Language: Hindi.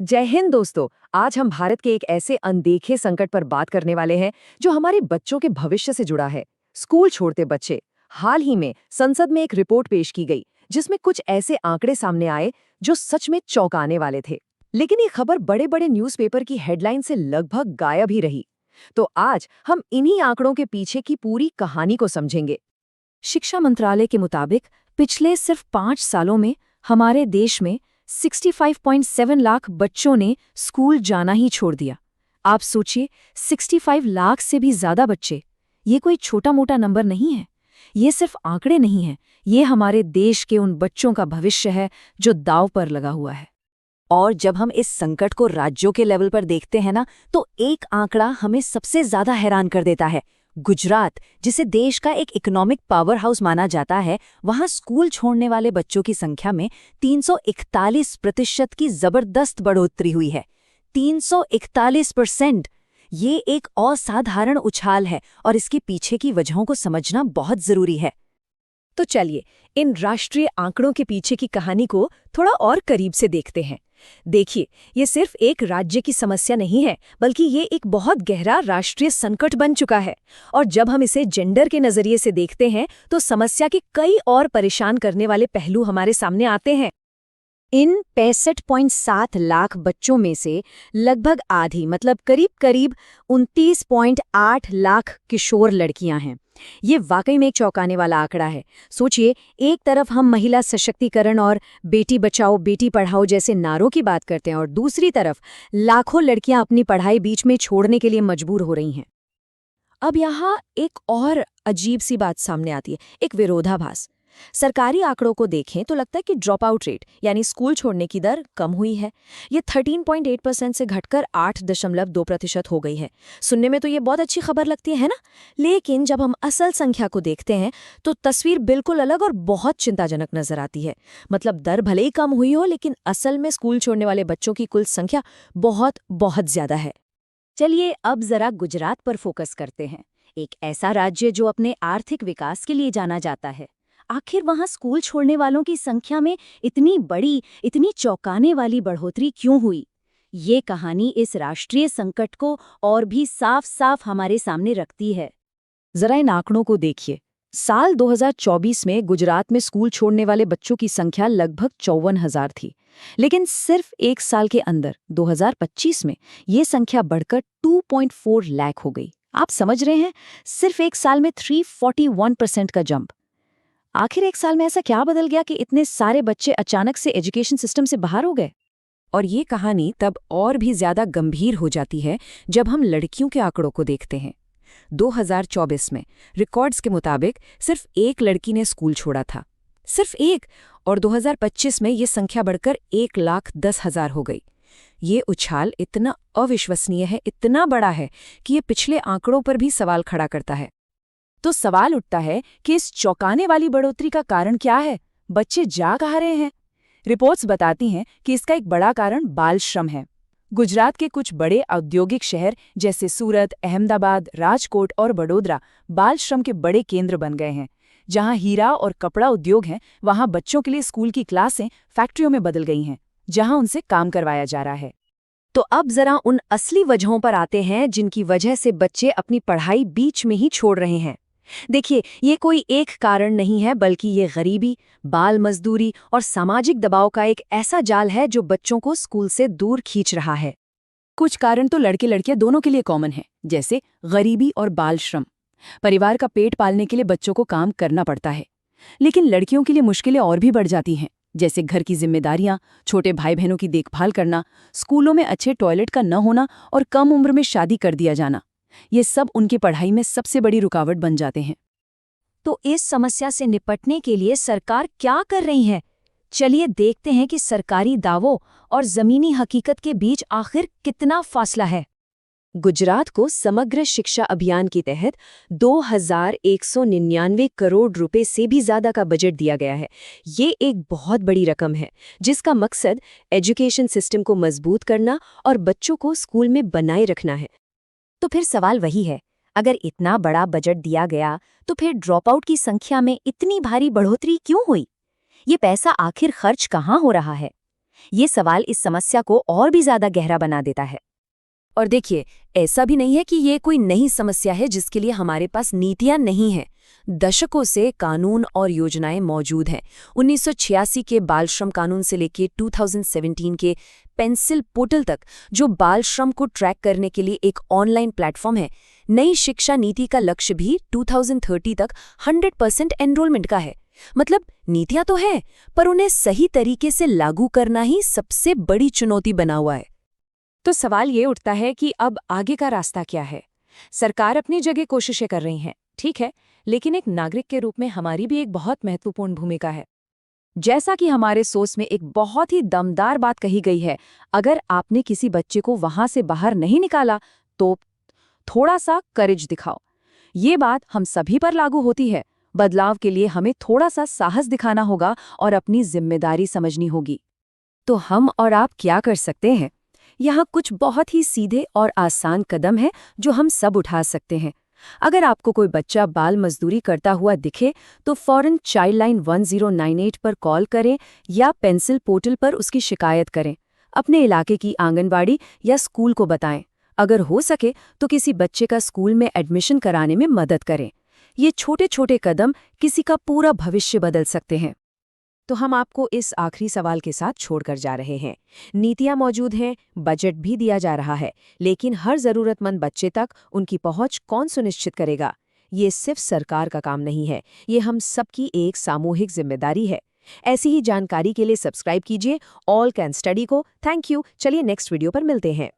जय हिंद दोस्तों। आज हम भारत के एक ऐसे अनदेखे संकट पर बात करने वाले हैं जो हमारे बच्चों के भविष्य से जुड़ा है। स्कूल छोड़ते बच्चे। हाल ही में संसद में एक रिपोर्ट पेश की गई जिसमें कुछ ऐसे आंकड़े सामने आए जो सच में चौंकाने वाले थे। लेकिन ये खबर बड़े बड़े न्यूज़पेपर की हेडलाइन से लगभग गायब ही रही। तो आज हम इन्हीं आंकड़ों के पीछे की पूरी कहानी को समझेंगे। शिक्षा मंत्रालय के मुताबिक पिछले सिर्फ 5 सालों में हमारे देश में 65.7 लाख बच्चों ने स्कूल जाना ही छोड़ दिया। आप सोचिए, 65 लाख से भी ज्यादा बच्चे। ये कोई छोटा मोटा नंबर नहीं है। ये सिर्फ आंकड़े नहीं हैं, ये हमारे देश के उन बच्चों का भविष्य है जो दांव पर लगा हुआ है। और जब हम इस संकट को राज्यों के लेवल पर देखते हैं ना, तो एक आंकड़ा हमें सबसे ज्यादा हैरान कर देता है। गुजरात, जिसे देश का एक इकोनॉमिक पावर हाउस माना जाता है, वहां स्कूल छोड़ने वाले बच्चों की संख्या में 341% की जबरदस्त बढ़ोतरी हुई है। 341%! ये एक असाधारण उछाल है और इसके पीछे की वजहों को समझना बहुत जरूरी है। तो चलिए, इन राष्ट्रीय आंकड़ों के पीछे की कहानी को थोड़ा और करीब से देखते हैं। देखिए, ये सिर्फ एक राज्य की समस्या नहीं है, बल्कि ये एक बहुत गहरा राष्ट्रीय संकट बन चुका है। और जब हम इसे जेंडर के नजरिए से देखते हैं, तो समस्या के कई और परेशान करने वाले पहलू हमारे सामने आते हैं। इन 65.7 लाख बच्चों में से लगभग आधी, मतलब करीब 29.8 लाख किशोर लड़कियां हैं। ये वाकई में एक चौंकाने वाला आंकड़ा है। सोचिए, एक तरफ हम महिला सशक्तिकरण और बेटी बचाओ बेटी पढ़ाओ जैसे नारों की बात करते हैं, और दूसरी तरफ लाखों लड़कियां अपनी पढ़ाई बीच में छोड़ने के लिए मजबूर हो रही हैं। अब यहाँ एक और अजीब सी बात सामने आती है, एक विरोधाभास। सरकारी आंकड़ों को देखें तो लगता है कि ड्रॉप आउट रेट, यानी स्कूल छोड़ने की दर कम हुई है। ये 13.8% से घटकर 8.2% हो गई है। सुनने में तो ये बहुत अच्छी खबर लगती है ना? लेकिन जब हम असल संख्या को देखते हैं तो तस्वीर बिल्कुल अलग और बहुत चिंताजनक नजर आती है। मतलब दर भले ही कम हुई हो, लेकिन असल में स्कूल छोड़ने वाले बच्चों की कुल संख्या बहुत बहुत ज्यादा है। चलिए अब जरा गुजरात पर फोकस करते हैं। एक ऐसा राज्य जो अपने आर्थिक विकास के लिए जाना जाता है। आखिर वहां स्कूल छोड़ने वालों की संख्या में इतनी बड़ी, इतनी चौंकाने वाली बढ़ोतरी क्यों हुई? ये कहानी इस राष्ट्रीय संकट को और भी साफ साफ हमारे सामने रखती है। जरा इन आंकड़ों को देखिए। साल 2024 में गुजरात में स्कूल छोड़ने वाले बच्चों की संख्या लगभग 54,000 थी। लेकिन सिर्फ एक साल के अंदर 2025 में ये संख्या बढ़कर 2.4 लाख हो गई। आप समझ रहे हैं? सिर्फ एक साल में 341% का जंप। आखिर एक साल में ऐसा क्या बदल गया कि इतने सारे बच्चे अचानक से एजुकेशन सिस्टम से बाहर हो गए? और ये कहानी तब और भी ज्यादा गंभीर हो जाती है जब हम लड़कियों के आंकड़ों को देखते हैं। 2024 में रिकॉर्ड्स के मुताबिक सिर्फ एक लड़की ने स्कूल छोड़ा था, सिर्फ एक। और 2025 में ये संख्या बढ़कर 1,10,000 हो गई। ये उछाल इतना अविश्वसनीय है, इतना बड़ा है कि ये पिछले आंकड़ों पर भी सवाल खड़ा करता है। तो सवाल उठता है कि इस चौंकाने वाली बढ़ोतरी का कारण क्या है? बच्चे जा कहाँ रहे हैं? रिपोर्ट्स बताती हैं कि इसका एक बड़ा कारण बाल श्रम है। गुजरात के कुछ बड़े औद्योगिक शहर जैसे सूरत, अहमदाबाद, राजकोट और बड़ोदरा बाल श्रम के बड़े केंद्र बन गए हैं। जहां हीरा और कपड़ा उद्योग हैं, वहां बच्चों के लिए स्कूल की क्लासें फैक्ट्रियों में बदल गई हैं, जहां उनसे काम करवाया जा रहा है। तो अब जरा उन असली वजहों पर आते हैं जिनकी वजह से बच्चे अपनी पढ़ाई बीच में ही छोड़ रहे हैं। देखिए, ये कोई एक कारण नहीं है, बल्कि ये गरीबी, बाल मजदूरी और सामाजिक दबाव का एक ऐसा जाल है जो बच्चों को स्कूल से दूर खींच रहा है। कुछ कारण तो लड़के लड़कियां दोनों के लिए कॉमन हैं, जैसे गरीबी और बाल श्रम। परिवार का पेट पालने के लिए बच्चों को काम करना पड़ता है। लेकिन लड़कियों के लिए मुश्किलें और भी बढ़ जाती हैं, जैसे घर की जिम्मेदारियां, छोटे भाई बहनों की देखभाल करना, स्कूलों में अच्छे टॉयलेट का न होना और कम उम्र में शादी कर दिया जाना। ये सब उनकी पढ़ाई में सबसे बड़ी रुकावट बन जाते हैं। तो इस समस्या से निपटने के लिए सरकार क्या कर रही है? चलिए देखते हैं कि सरकारी दावों और जमीनी हकीकत के बीच आखिर कितना फासला है। गुजरात को समग्र शिक्षा अभियान के तहत 2,199 करोड़ रुपए से भी ज्यादा का बजट दिया गया है। ये एक बहुत बड़ी रकम है, जिसका मकसद एजुकेशन सिस्टम को मजबूत करना और बच्चों को स्कूल में बनाए रखना है। तो फिर सवाल वही है, अगर इतना बड़ा बजट दिया गया तो फिर ड्रॉप आउट की संख्या में इतनी भारी बढ़ोतरी क्यों हुई? ये पैसा आखिर खर्च कहाँ हो रहा है? ये सवाल इस समस्या को और भी ज्यादा गहरा बना देता है। और देखिए, ऐसा भी नहीं है कि ये कोई नई समस्या है जिसके लिए हमारे पास नीतियां नहीं हैं। दशकों से कानून और योजनाएं मौजूद हैं। 1986 के बाल श्रम कानून से लेकर 2017 के पेंसिल पोर्टल तक, जो बाल श्रम को ट्रैक करने के लिए एक ऑनलाइन प्लेटफॉर्म है। नई शिक्षा नीति का लक्ष्य भी 2030 तक 100% एनरोलमेंट का है। मतलब नीतियां तो हैं, पर उन्हें सही तरीके से लागू करना ही सबसे बड़ी चुनौती बना हुआ है। तो सवाल ये उठता है कि अब आगे का रास्ता क्या है? सरकार अपनी जगह कोशिशें कर रही हैं, ठीक है, लेकिन एक नागरिक के रूप में हमारी भी एक बहुत महत्वपूर्ण भूमिका है। जैसा कि हमारे सोच में एक बहुत ही दमदार बात कही गई है, अगर आपने किसी बच्चे को वहां से बाहर नहीं निकाला तो थोड़ा सा करेज दिखाओ। ये बात हम सभी पर लागू होती है। बदलाव के लिए हमें थोड़ा सा साहस दिखाना होगा और अपनी जिम्मेदारी समझनी होगी। तो हम और आप क्या कर सकते हैं? यहाँ कुछ बहुत ही सीधे और आसान कदम हैं जो हम सब उठा सकते हैं। अगर आपको कोई बच्चा बाल मजदूरी करता हुआ दिखे तो फौरन चाइल्डलाइन 1098 पर कॉल करें या पेंसिल पोर्टल पर उसकी शिकायत करें। अपने इलाके की आंगनबाड़ी या स्कूल को बताएं। अगर हो सके तो किसी बच्चे का स्कूल में एडमिशन कराने में मदद करें। ये छोटे छोटे कदम किसी का पूरा भविष्य बदल सकते हैं। तो हम आपको इस आखिरी सवाल के साथ छोड़कर जा रहे हैं। नीतियां मौजूद हैं, बजट भी दिया जा रहा है, लेकिन हर जरूरतमंद बच्चे तक उनकी पहुंच कौन सुनिश्चित करेगा? ये सिर्फ सरकार का काम नहीं है, ये हम सबकी एक सामूहिक जिम्मेदारी है। ऐसी ही जानकारी के लिए सब्सक्राइब कीजिए ऑल कैन स्टडी को। Thank you. चलिए नेक्स्ट वीडियो पर मिलते हैं।